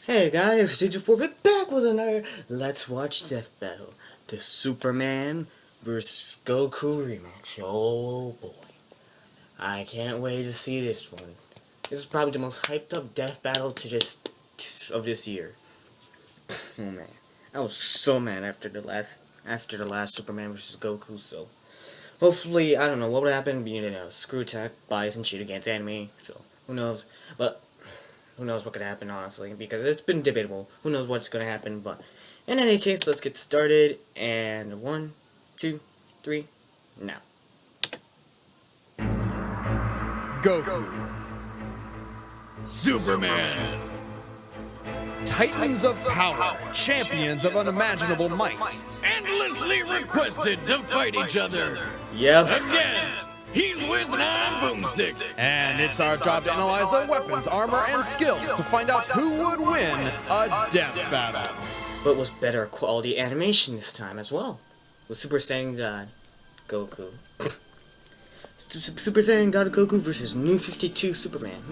Hey guys, Digi4 back with another Let's Watch Death Battle. The Superman vs. Goku rematch. Oh boy. I can't wait to see this one. This is probably the most hyped up death battle of this year. Oh man. I was so mad after the last Superman vs. Goku, so hopefully, I don't know what would happen, screw attack, bias and cheat against anime, so who knows. But who knows what could happen, honestly, because it's been debatable. Who knows what's going to happen, but in any case, let's get started. And 1, 2, 3, now. Goku. Superman. Titans of power, champions of unimaginable might, endlessly requested to fight each other. Yep. Again. He's with an iron boomstick. And it's our job to analyze their weapons, armor, and skills to find out who would win a death battle. But with better quality animation this time as well. With Super Saiyan God Goku. Super Saiyan God Goku versus New 52 Superman.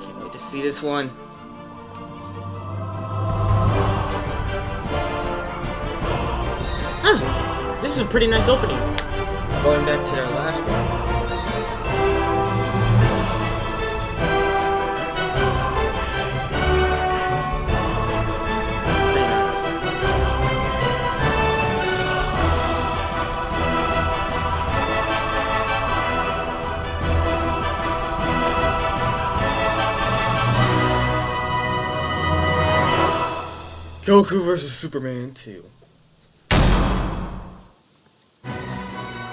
Can't wait to see this one. This is a pretty nice opening. Going back to their last one. Pretty nice. Goku vs. Superman 2.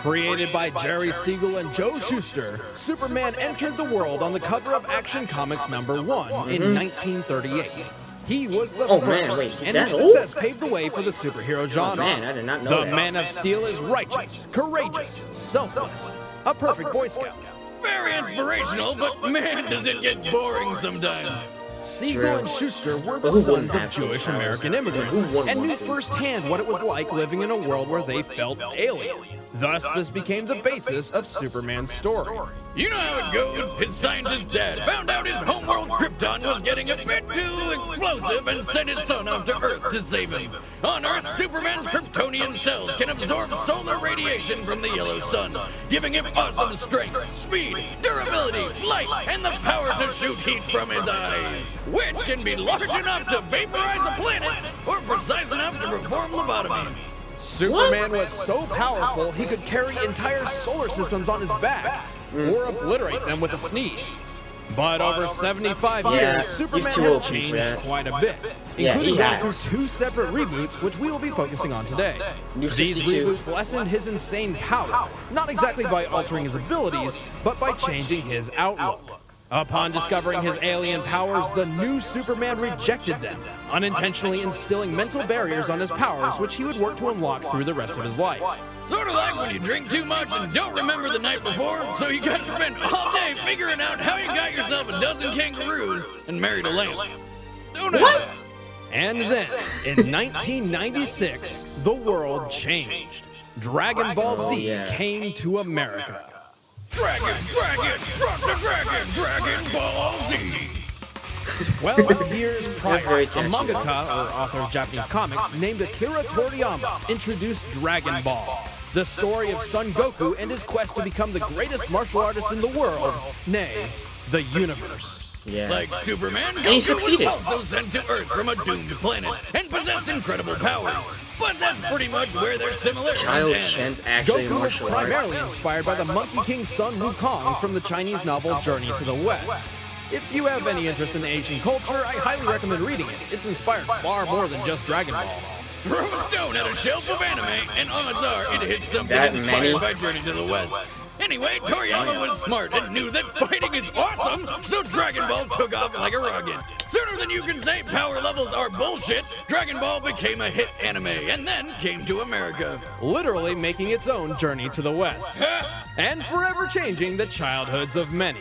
Created by Jerry Siegel and Joe Shuster, Superman entered the world on the cover of Action Comics #1 in 1938. He was the first, and his success paved the way for the superhero genre. Man, I did not know the Man of Steel is righteous, courageous, selfless, a perfect Boy Scout. Very inspirational, but man, does it get boring sometimes. Siegel and Schuster were the sons of Jewish American immigrants and knew firsthand what it was like living in a world where they felt alien. Thus, this became the basis of Superman's story. You know how it goes. His scientist dad found out his homeworld Krypton was getting a bit too explosive and sent his son off to Earth to save him. On Earth, Superman's Kryptonian cells can absorb solar radiation from the yellow sun, giving him awesome strength, speed, durability, flight, and the power to shoot heat from his eyes, which can be large enough to vaporize a planet or precise enough to perform lobotomies. Superman was so powerful he could carry entire solar systems on his back or obliterate them with a sneeze. But over 75 years, Superman has changed quite a bit, including going through 2 separate reboots, which we will be focusing on today. These reboots lessened his insane power, not exactly by altering his abilities, but by changing his outlook. Upon discovering his alien powers, the new Superman rejected them, unintentionally instilling mental barriers on his powers, which he would work to unlock through the rest of his life. Sort of like when you drink too much and don't remember the night before, so you got to spend all day figuring out how you got yourself a dozen kangaroos and married a lamb. Don't ask. And then, in 1996, the world changed. Dragon Ball Z came to America. Dragon, Dragon Ball Z! 12 years prior, a mangaka, or author of Japanese comics, named Akira Toriyama, introduced Dragon Ball, the story of Son Goku and his quest to become the greatest martial artist in the world, nay, the universe. Yeah. Like Superman, Goku was also sent to Earth from a doomed planet and possessed incredible powers. But that's pretty much where their similarities end. Goku was primarily inspired by the Monkey King Sun Wukong from the Chinese novel Journey to the West. If you have any interest in Asian culture, I highly recommend reading it. It's inspired far more than just Dragon Ball. Throw a stone at a shelf of anime, and odds are it hits something inspired by Journey to the West. Anyway, Toriyama was smart and knew that fighting is awesome, so Dragon Ball took off like a rocket. Sooner than you can say power levels are bullshit, Dragon Ball became a hit anime and then came to America, literally making its own journey to the West, and forever changing the childhoods of many.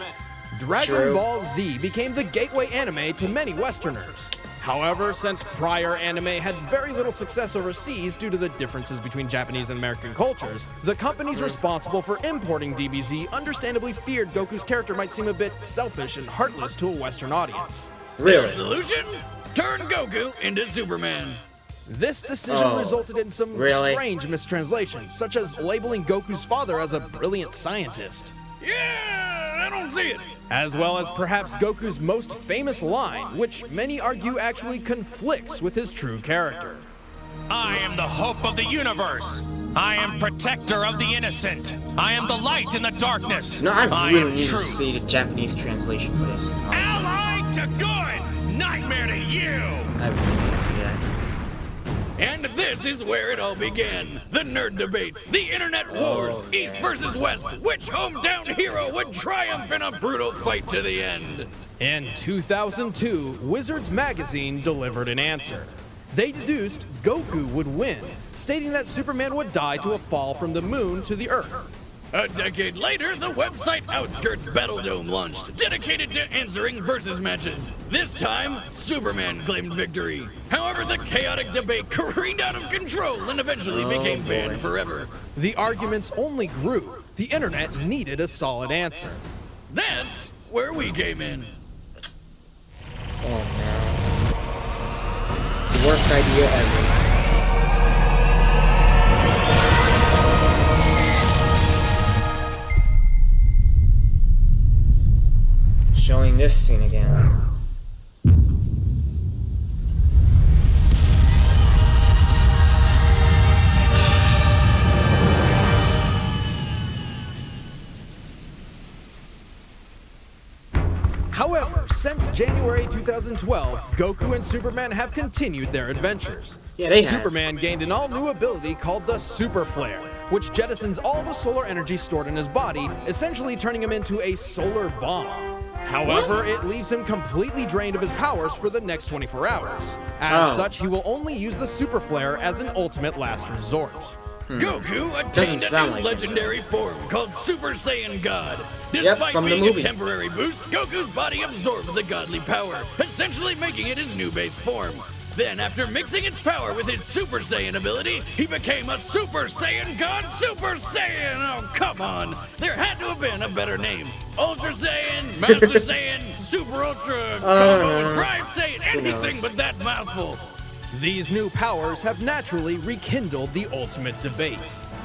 Dragon Ball Z became the gateway anime to many Westerners. However, since prior anime had very little success overseas due to the differences between Japanese and American cultures, the companies responsible for importing DBZ understandably feared Goku's character might seem a bit selfish and heartless to a Western audience. Really? Solution? Turn Goku into Superman. This decision resulted in some really? strange mistranslations, such as labeling Goku's father as a brilliant scientist, Yeah, I don't see it. as well as perhaps Goku's most famous line, which many argue actually conflicts with his true character. I am the hope of the universe. I am protector of the innocent. I am the light in the darkness. No, I really need to truth. see the Japanese translation for this. Honestly. Ally to good, nightmare to you. I really need to see that. And this is where it all began. The nerd debates, the internet wars, East versus West. Which hometown hero would triumph in a brutal fight to the end? In 2002, Wizards magazine delivered an answer. They deduced Goku would win, stating that Superman would die to a fall from the moon to the Earth. A decade later, the website Outskirts Battledome launched, dedicated to answering versus matches. This time, Superman claimed victory. However, the chaotic debate careened out of control and eventually became banned forever. The arguments only grew. The internet needed a solid answer. That's where we came in. Oh man. The worst idea ever. Showing this scene again. However, since January 2012, Goku and Superman have continued their adventures. Yeah, they have. Superman gained an all-new ability called the Super Flare, which jettisons all the solar energy stored in his body, essentially turning him into a solar bomb. However, it leaves him completely drained of his powers for the next 24 hours. As such, he will only use the Super Flare as an ultimate last resort. Goku Doesn't attained a sound new like legendary form called Super Saiyan God. Despite from the being movie. a temporary boost, Goku's body absorbed the godly power, essentially making it his new base form. Then, after mixing its power with his Super Saiyan ability, he became a Super Saiyan God Super Saiyan! Oh, come on! There had to have been a better name. Ultra Saiyan, Master Saiyan, Super Ultra, Combo, Fry Saiyan, anything but that mouthful. These new powers have naturally rekindled the ultimate debate.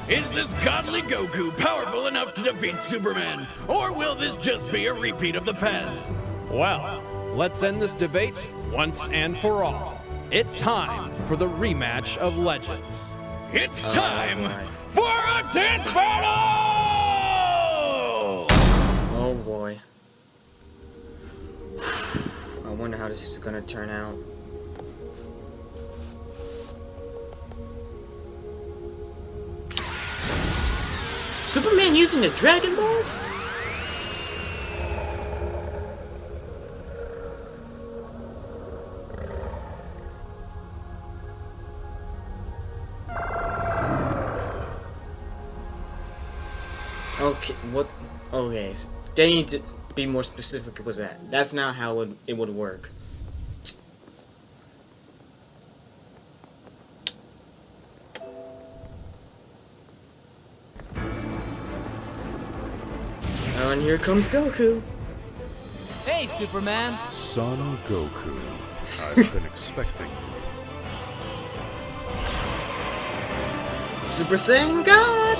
Is this godly Goku powerful enough to defeat Superman? Or will this just be a repeat of the past? Well, let's end this debate once and for all. It's time for the rematch of Legends. It's time for a death battle! Oh boy. I wonder how this is gonna turn out. Superman using the Dragon Balls? Okay, what? Okay, they need to be more specific with that. That's not how it would work. And here comes Goku. Hey, Superman! Son Goku, I've been expecting you. Super Saiyan God!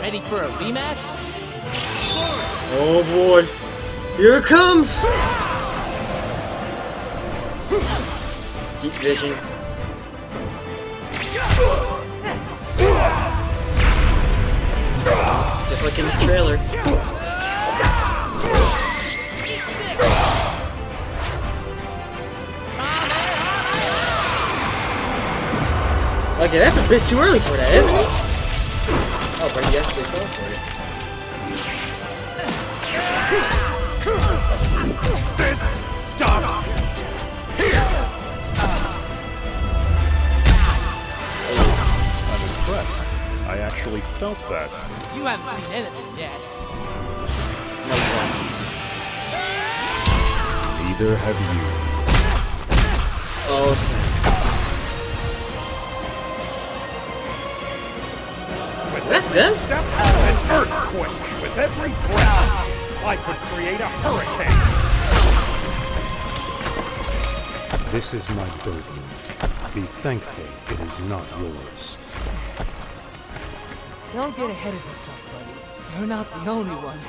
Ready for a rematch? Oh boy. Here it comes! Deep vision. Just like in the trailer. Okay, that's a bit too early for that, isn't it? Oh, but he actually fell for it. This stops here. I'm impressed. I actually felt that. You haven't seen anything yet. No problem. Neither have you. Oh, snap. With that every them? step, an earthquake. With every breath, I could create a hurricane. This is my burden. Be thankful it is not yours. Don't get ahead of yourself, buddy. You're not the only one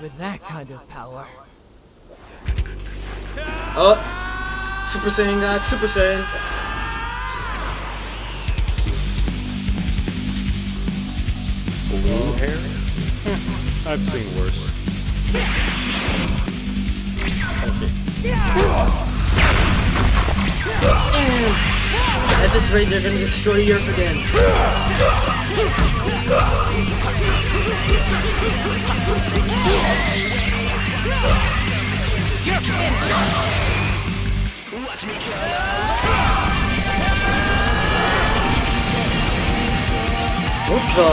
with that kind of power. Oh, Super Saiyan God, Super Saiyan. Blue hair? I've seen worse. At this rate, they're gonna destroy the Earth again. What the?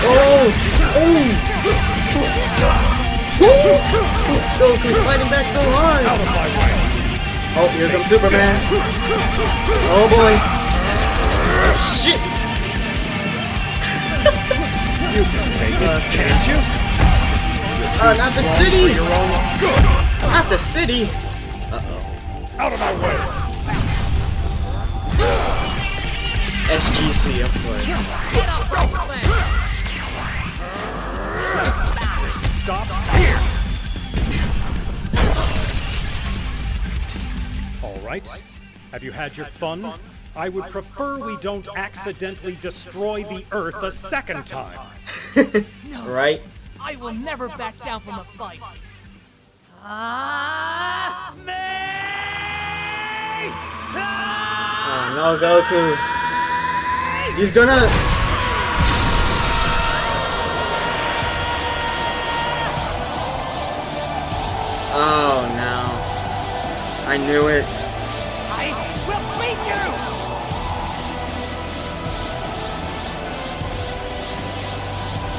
Oh! Goku's fighting back so hard! Out of my way! Oh, here comes Superman! Oh boy! Shit! You can take it, can't you? Not the city! For your own good! Not the city! Out of my way! SGC, of course. Stop here! All right. Have you had your fun? I would prefer we don't accidentally destroy the Earth a second time. No, Right? I will never back down from a fight. Oh no, Goku. He's gonna... Oh no. I knew it. I will beat you!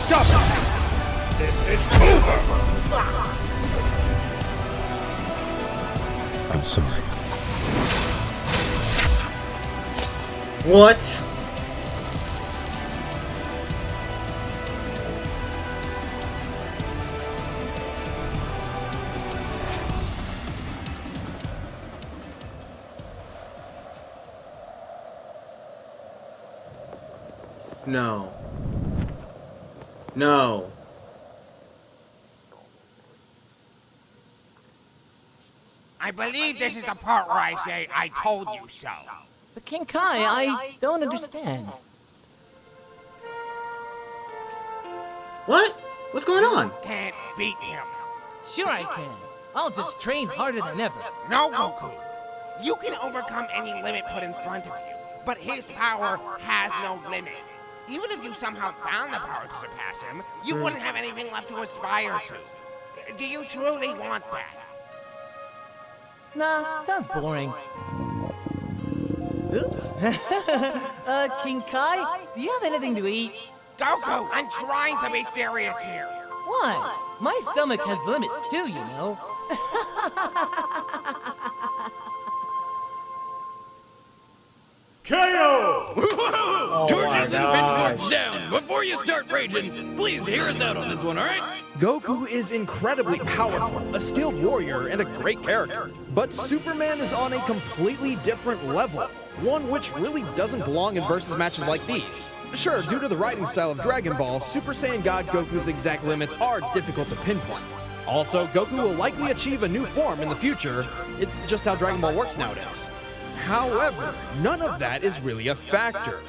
Stop it! This is over! I'm sorry. What? No. No. I believe this is the part where I say, I told you so. But King Kai, I don't understand. What? What's going on? Can't beat him. Sure I can. I'll just train harder than ever. No, Goku. You can overcome any limit put in front of you, but his power has no limit. Even if you somehow found the power to surpass him, you wouldn't have anything left to aspire to. Do you truly want that? Nah, sounds boring. Oops. King Kai, do you have anything to eat? Goku, I'm trying to be serious here. What? My stomach has limits too, you know. KO! Torches and gosh. pitchforks down! Before you start raging, please hear us out on this one, alright? Goku is incredibly powerful, a skilled warrior, and a great character. But Superman is on a completely different level, one which really doesn't belong in versus matches like these. Sure, due to the writing style of Dragon Ball, Super Saiyan God Goku's exact limits are difficult to pinpoint. Also, Goku will likely achieve a new form in the future. It's just how Dragon Ball works nowadays. However, none of that is really a factor.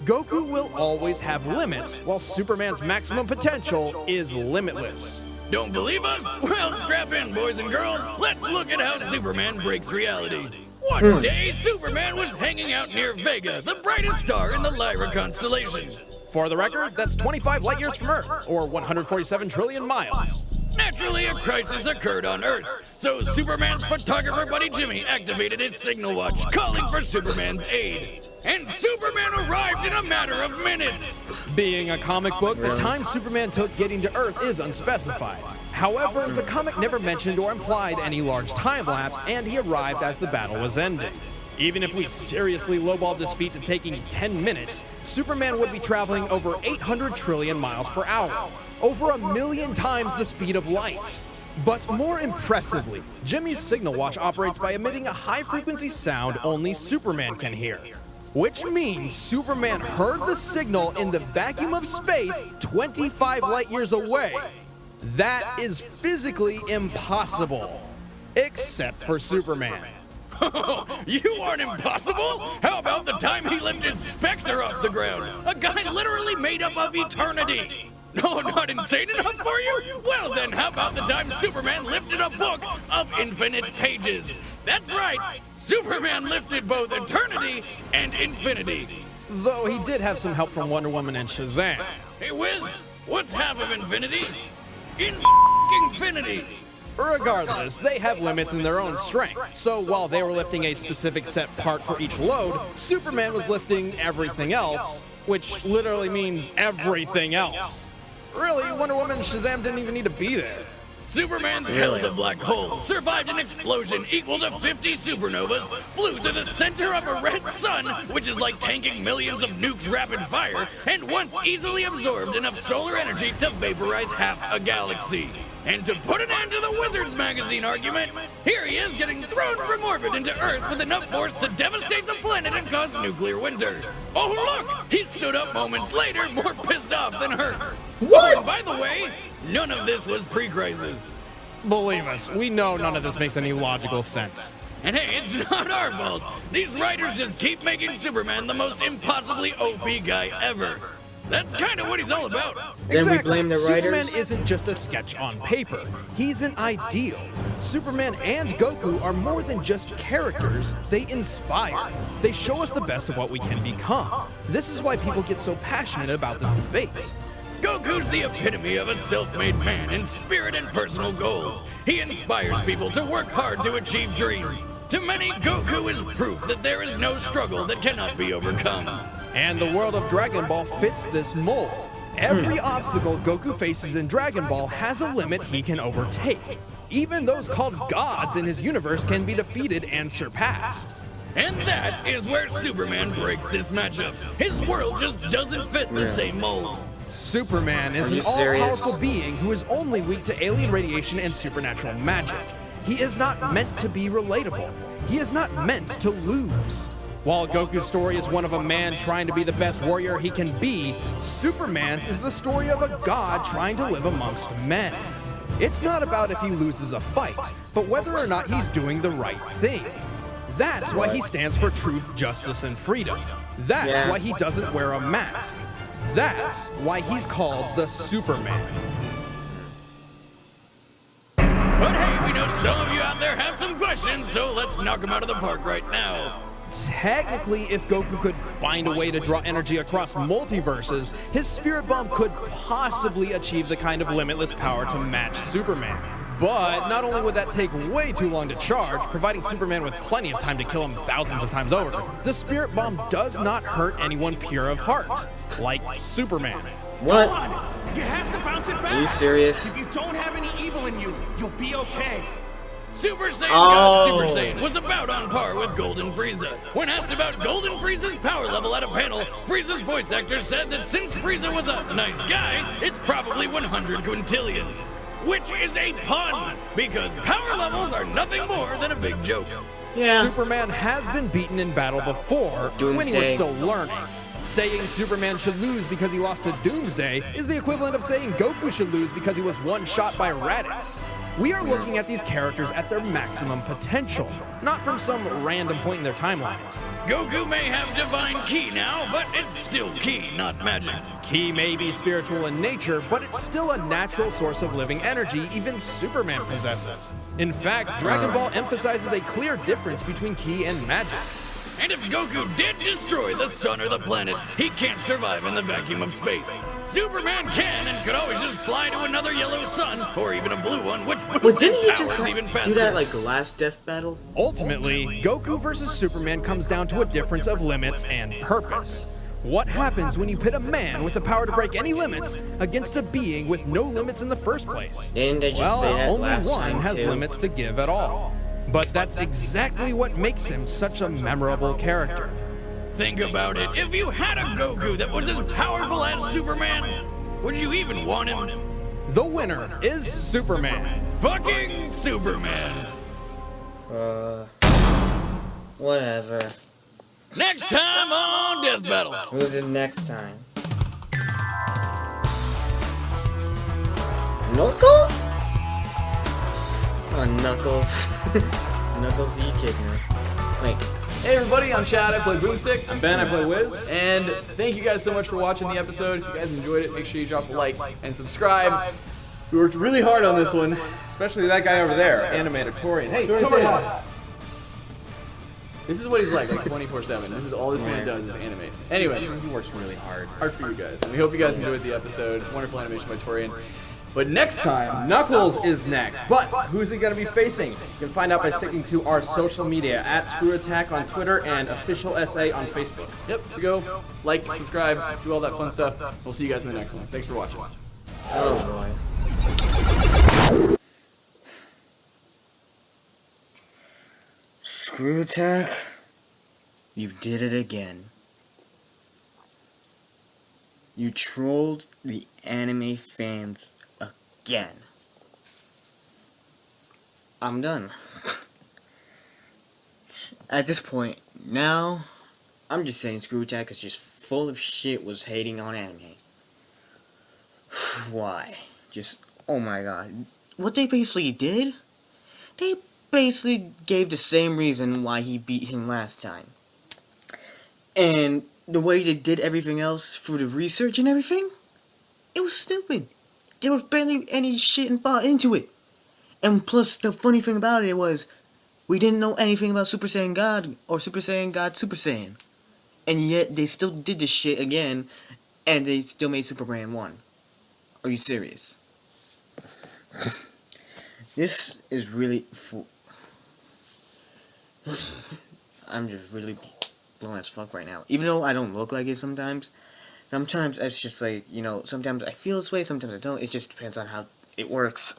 Goku will always have limits, while Superman's maximum potential is limitless. Don't believe us? Well, strap in, boys and girls. Let's look at how Superman breaks reality. One day, Superman was hanging out near Vega, the brightest star in the Lyra constellation. For the record, that's 25 light years from Earth, or 147 trillion miles. Naturally, a crisis occurred on Earth, so Superman's photographer buddy Jimmy activated his signal watch, calling for Superman's aid. and Superman arrived in a matter of minutes. Being a comic book, the time Superman took getting to Earth is unspecified. However, the comic never mentioned or implied any large time lapse, and he arrived as the battle was ending. Even if we seriously lowballed this feat to taking 10 minutes, Superman would be traveling over 800 trillion miles per hour, over 1,000,000 times the speed of light. But more impressively, Jimmy's signal watch operates by emitting a high-frequency sound only Superman can hear. Which means Superman heard the signal in the vacuum of space 25 light years away. That is physically impossible. Except for Superman. You aren't impossible! How about the time he lifted Spectre off the ground? A guy literally made up of eternity! No, not insane enough for you? Well then, how about the time Superman lifted a book of infinite pages? That's right, Superman lifted both eternity and infinity. Though he did have some help from Wonder Woman and Shazam. Hey Wiz, what's half of infinity? Infinity! Regardless, they have limits in their own strength. So while they were lifting a specific set part for each load, Superman was lifting everything else, which literally means everything else. Really, Wonder Woman and Shazam didn't even need to be there. Superman's held a black hole, survived an explosion equal to 50 supernovas, flew to the center of a red sun, which is like tanking millions of nukes rapid fire, and once easily absorbed enough solar energy to vaporize half a galaxy. And to put an end to the Wizards magazine argument, here he is getting thrown from orbit into Earth with enough force to devastate the planet and cause nuclear winter. Oh look! He stood up moments later, more pissed off than hurt. What? Oh, and by the way, none of this was pre-crisis. Believe us, we know none of this makes any logical sense. And hey, it's not our fault. These writers just keep making Superman the most impossibly OP guy ever. That's kind of what he's all about. Then Exactly. we blame the writers? Superman isn't just a sketch on paper. He's an ideal. Superman and Goku are more than just characters. They inspire. They show us the best of what we can become. This is why people get so passionate about this debate. Goku's the epitome of a self-made man in spirit and personal goals. He inspires people to work hard to achieve dreams. To many, Goku is proof that there is no struggle that cannot be overcome. And the world of Dragon Ball fits this mold. Every obstacle Goku faces in Dragon Ball has a limit he can overtake. Even those called gods in his universe can be defeated and surpassed. And that is where Superman breaks this matchup. His world just doesn't fit the same mold. Superman is Are you an serious? all-powerful being who is only weak to alien radiation and supernatural magic. He is not meant to be relatable. He is not meant to lose. While Goku's story is one of a man trying to be the best warrior he can be, Superman's is the story of a god trying to live amongst men. It's not about if he loses a fight, but whether or not he's doing the right thing. That's why he stands for truth, justice, and freedom. That's why he doesn't wear a mask. That's why he's called the Superman. But hey, we know some of you out there have some questions, so let's knock them out of the park right now. Technically, if Goku could find a way to draw energy across multiverses, his spirit bomb could possibly achieve the kind of limitless power to match Superman. But not only would that take way too long to charge, providing Superman with plenty of time to kill him thousands of times over, the spirit bomb does not hurt anyone pure of heart, like Superman. What? You have to bounce it back. Are you serious? If you don't have any evil in you, you'll be okay. Super Saiyan God Super Saiyan was about on par with Golden Frieza. When asked about Golden Frieza's power level at a panel, Frieza's voice actor said that since Frieza was a nice guy, it's probably 100 quintillion. Which is a pun, because power levels are nothing more than a big joke. Yeah. Superman has been beaten in battle before, when he was Doomsday. still learning. Saying Superman should lose because he lost to Doomsday is the equivalent of saying Goku should lose because he was one shot by Raditz. We are looking at these characters at their maximum potential, not from some random point in their timelines. Goku may have divine ki now, but it's still ki, not magic. Ki may be spiritual in nature, but it's still a natural source of living energy even Superman possesses. In fact, Dragon Ball emphasizes a clear difference between ki and magic. And if Goku did destroy the sun or the planet, he can't survive in the vacuum of space. Superman can and could always just fly to another yellow sun, or even a blue one, which But boosts didn't he his just powers even faster. do that like the last death battle? Ultimately, Goku versus Superman comes down to a difference of limits and purpose. What happens when you pit a man with the power to break any limits against a being with no limits in the first place? Didn't they just Well, say that only last one time has too? limits to give at all. But that's exactly what makes him such a memorable character. Think about it. If you had a Goku that was as powerful as Superman, would you even want him? The winner is Superman. Fucking Superman. Whatever. Next time on Death Battle. Who's it next time? Knuckles? Oh, Knuckles. Knuckles, you kidding me? Wait. Hey everybody, I'm Chad, I play Boomstick. I'm Ben, I play Wiz. And thank you guys so much for watching the episode. If you guys enjoyed it, make sure you drop a like and subscribe. We worked really hard on this one. Especially that guy over there, Animator Torian. Hey, Torian! This is what he's like 24/7. This is all this man does is animate. Anyway, he works really hard. Hard for you guys. And we hope you guys enjoyed the episode. Wonderful animation by Torian. But next time, Knuckles is next. But who's he going to be facing? You can find out by sticking to our social media at Screw Attack on Twitter and Official SA on Facebook. Yep, so go, like, subscribe, do all that fun stuff. We'll see you guys in the next one. Thanks for watching. Oh boy. Screw Attack, you did it again. You trolled the anime fans again. I'm done. At this point, now, I'm just saying Screw Attack is just full of shit was hating on anime. Why? Just, oh my god. What they basically did? They basically gave the same reason why he beat him last time. And the way they did everything else through the research and everything, it was stupid. There was barely any shit and thought into it. And plus, the funny thing about it was, we didn't know anything about Super Saiyan God or Super Saiyan God Super Saiyan. And yet, they still did this shit again, and they still made Superman 1. Are you serious? This is really I'm just really blown as fuck right now. Even though I don't look like it sometimes. Sometimes it's just like, you know, sometimes I feel this way, sometimes I don't. It just depends on how it works.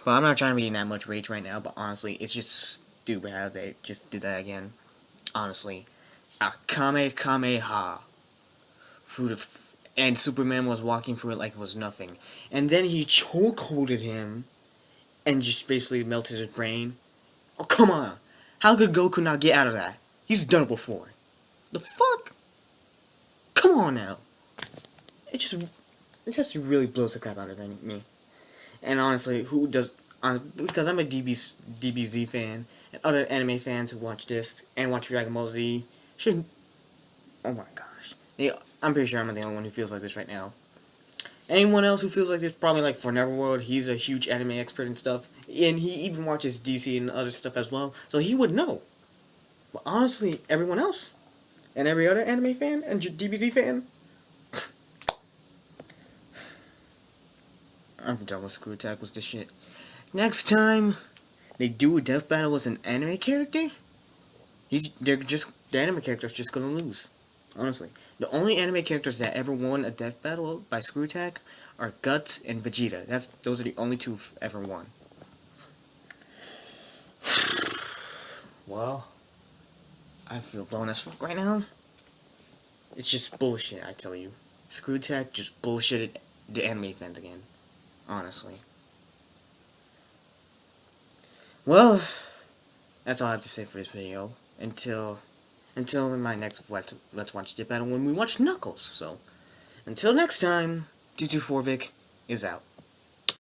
But I'm not trying to be in that much rage right now, but honestly, it's just stupid how they just did that again. Honestly. A Kamehameha. And Superman was walking through it like it was nothing. And then he chokeholded him and just basically melted his brain. Oh, come on. How could Goku not get out of that? He's done it before. The fuck? Come on now. It just really blows the crap out of me. And honestly, who does... because I'm a DBZ fan, and other anime fans who watch this and watch Dragon Ball Z should... Oh my gosh. I'm pretty sure I'm the only one who feels like this right now. Anyone else who feels like this, probably like for Neverworld, he's a huge anime expert and stuff. And he even watches DC and other stuff as well, so he would know. But honestly, everyone else, and every other anime fan and DBZ fan, I'm done with Screw Attack with this shit. Next time they do a death battle with an anime character, the anime character's just gonna lose. Honestly. The only anime characters that ever won a death battle by Screw Attack are Guts and Vegeta. Those are the only two who've ever won. Well, I feel blown as fuck right now. It's just bullshit, I tell you. Screw Attack just bullshitted the anime fans again. Honestly. Well, that's all I have to say for this video. Until my next Let's Watch Dip Battle when we watch Knuckles. So, until next time, D2 Forvic is out.